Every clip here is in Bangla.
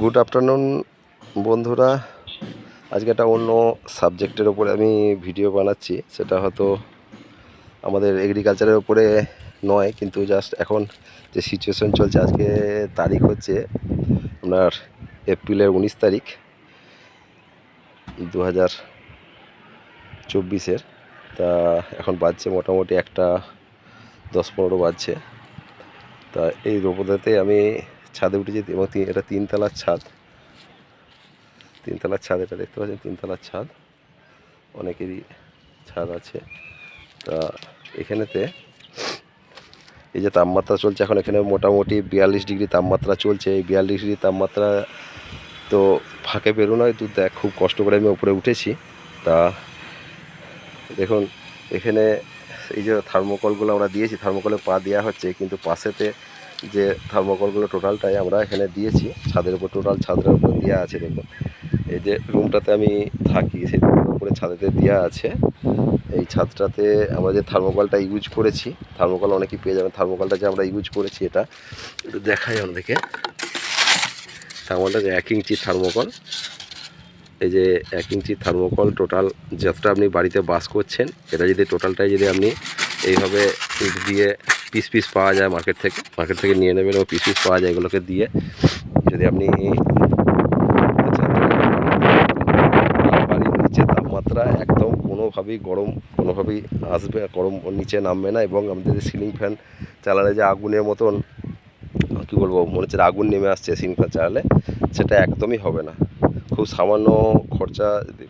গুড আফটারনুন বন্ধুরা। আজকে একটা অন্য সাবজেক্টের ওপরে আমি ভিডিও বানাচ্ছি। সেটা হয়তো আমাদের এগ্রিকালচারের ওপরে নয়, কিন্তু জাস্ট এখন যে সিচুয়েশন চলছে, আজকে তারিখ হচ্ছে আপনার এপ্রিলের 19 তারিখ 2024-এর। তা এখন বাজছে মোটামুটি 1:10-15 বাজছে। তা এই রোবদাতে আমি ছাদে উঠেছি এবং এটা 3 তলার ছাদ। এটা দেখতে পাচ্ছেন, 3তলার ছাদ, অনেকেরই ছাদ আছে। তা এখানেতে এই যে তাপমাত্রা চলছে এখন, এখানে মোটামুটি 42 ডিগ্রি তাপমাত্রা চলছে। এই 42 ডিগ্রি তাপমাত্রা তো ফাঁকে বেরোনোই দূর দেখ, খুব কষ্ট করে আমি উপরে উঠেছি। তা দেখুন এখানে এই যে থার্মোকলগুলো আমরা দিয়েছি, থার্মোকলে পা দেওয়া হচ্ছে, কিন্তু পাশেতে যে থার্মোকলগুলো টোটালটাই আমরা এখানে দিয়েছি ছাদের উপর, টোটাল ছাদের উপর দেওয়া আছে। দেখুন এই যে রুমটাতে আমি থাকি সেই রুমের উপরে ছাদেতে দেওয়া আছে। এই ছাদটাতে আমরা যে থার্মোকলটা ইউজ করেছি, থার্মোকল অনেকেই পেয়ে যাবেন, থার্মোকলটা যে আমরা ইউজ করেছি এটা একটু দেখাই আপনাদেরকে। থার্মোকলটা যে 1 ইঞ্চি থার্মোকল, এই যে 1 ইঞ্চি থার্মোকল টোটাল যতটা আপনি বাড়িতে বাস করছেন, এটা যদি টোটালটাই যদি আপনি এইভাবে ইট দিয়ে পিস পাওয়া যায় মার্কেট থেকে নিয়ে নেবেন, ও পিস পাওয়া যায়, এগুলোকে দিয়ে যদি আপনি বাড়ির নিচে তাপমাত্রা একদম কোনোভাবেই আসবে, গরম নিচে নামবে না। এবং আমাদের যে সিলিং ফ্যান চালালে যে আগুনের মতন কী বলবো, মনে হচ্ছে আগুন নেমে আসছে সিলিং ফ্যান চালালে, সেটা একদমই হবে না। খুব সামান্য খরচা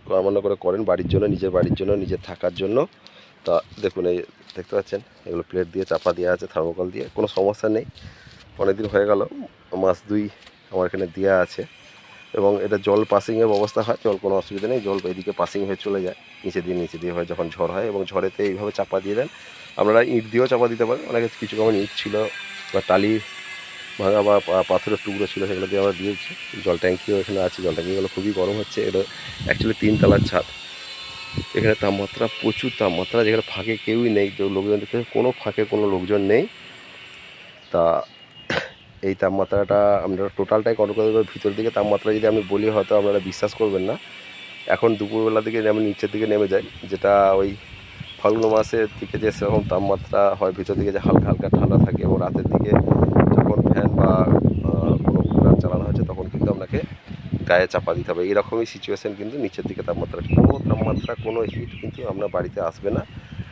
সামান্য করে করেন বাড়ির জন্য, নিজের বাড়ির জন্য, নিজের থাকার জন্য। তা দেখুন এই দেখতে পাচ্ছেন, এগুলো প্লেট দিয়ে চাপা দেওয়া আছে থার্মোকল দিয়ে, কোনো সমস্যা নেই। অনেকদিন হয়ে গেল, মাস 2 আমার এখানে দেওয়া আছে। এবং এটা জল পাসিংয়ের ব্যবস্থা হয়, জল কোনো অসুবিধা নেই, জল এদিকে পাসিং হয়ে চলে যায় নিচে দিয়ে হয় যখন ঝড় হয়। এবং ঝড়েতে এইভাবে চাপা দিয়ে দেন। আপনারা ইট দিয়েও চাপা দিতে পারেন, অনেকে কিছু কেমন ইট ছিল বা টালি ভাঙা বা পাথরের টুকরো ছিল, সেগুলো দিয়ে আমরা দিয়েছি। জল ট্যাঙ্কিও এখানে আছে, জল ট্যাঙ্কিগুলো খুবই গরম হচ্ছে। এটা অ্যাকচুয়ালি 3তলার ছাদ, এখানে তাপমাত্রা প্রচুর তাপমাত্রা, যেখানে ফাঁকে কেউই নেই, লোকজন দেখতে কোনো ফাঁকে কোনো লোকজন নেই। তা এই তাপমাত্রাটা আমরা টোটালটাই কন্ট্রোল করতে পারবো। ভিতর দিকে তাপমাত্রা যদি আমি বলি, হয়তো আপনারা বিশ্বাস করবেন না। এখন দুপুরবেলার দিকে আমি নিচের দিকে নেমে যাই, যেটা ওই ফাল্গুন মাসের দিকে যে সেরকম তাপমাত্রা হয়, ভিতর দিকে যে হালকা হালকা ঠান্ডা থাকে। এবং রাতের দিকে যখন ফ্যান বা কোনো কুলার চালানো হচ্ছে, তখন কিন্তু আপনাকে গায়ে চাপা দিতে হবে। এরকমই সিচুয়েশান কিন্তু নিচের দিকে তাপমাত্রা কোনো হিট কিন্তু আপনার বাড়িতে আসবে না,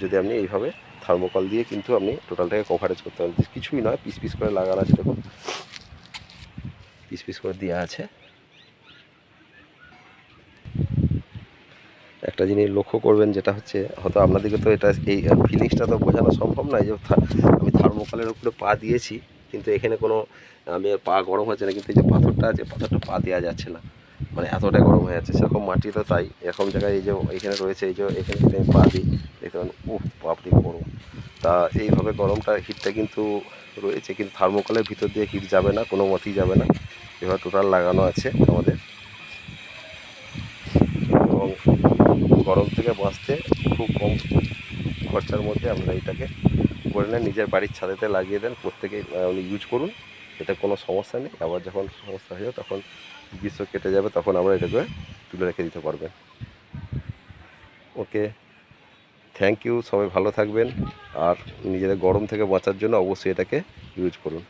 যদি আপনি এইভাবে থার্মোকল দিয়ে কিন্তু আপনি টোটালটাকে কভারেজ করতে পারেন। কিছুই নয়, পিস করে লাগানো আছে, দেখুন পিস করে দেওয়া আছে। একটা জিনিস লক্ষ্য করবেন, যেটা হচ্ছে হয়তো আপনাদেরকে তো এটা এই ফিলিংসটা তো বোঝানো সম্ভব নয়, যে আমি থার্মোকলের উপরে পা দিয়েছি, কিন্তু এখানে কোনো আমি পা গরম হচ্ছে না, কিন্তু এই যে পাথরটা আছে, পাথরটা পা দেওয়া যাচ্ছে না, মানে এতটাই গরম হয়ে যাচ্ছে। সেরকম মাটি তো তাই, এরকম জায়গায় এই যে এখানে রয়েছে, এই যে এখানে যদি আমি পা দিই, দেখতে পাবেন বাপরে গরম। তা এইভাবে গরমটা হিটটা কিন্তু রয়েছে, কিন্তু থার্মোকলের ভিতর দিয়ে হিট যাবে না, কোনো মতেই যাবে না। এবার টোটাল লাগানো আছে আমাদের। এবং গরম থেকে বাঁচতে খুব কম খরচার মধ্যে আপনারা এটাকে করে নেন, নিজের বাড়ির ছাদেতে লাগিয়ে দেন, প্রত্যেকেই ইউজ করুন, এতে কোনো সমস্যা নেই। আবার যখন সমস্যা হয়ে যাবে, তখন গ্রীষ্ম কেটে যাবে, তখন আমরা এটাকে তুলে রেখে দিতে পারবেন। ওকে, থ্যাংক ইউ, সবাই ভালো থাকবেন। আর নিজেদের গরম থেকে বাঁচার জন্য অবশ্যই এটাকে ইউজ করুন।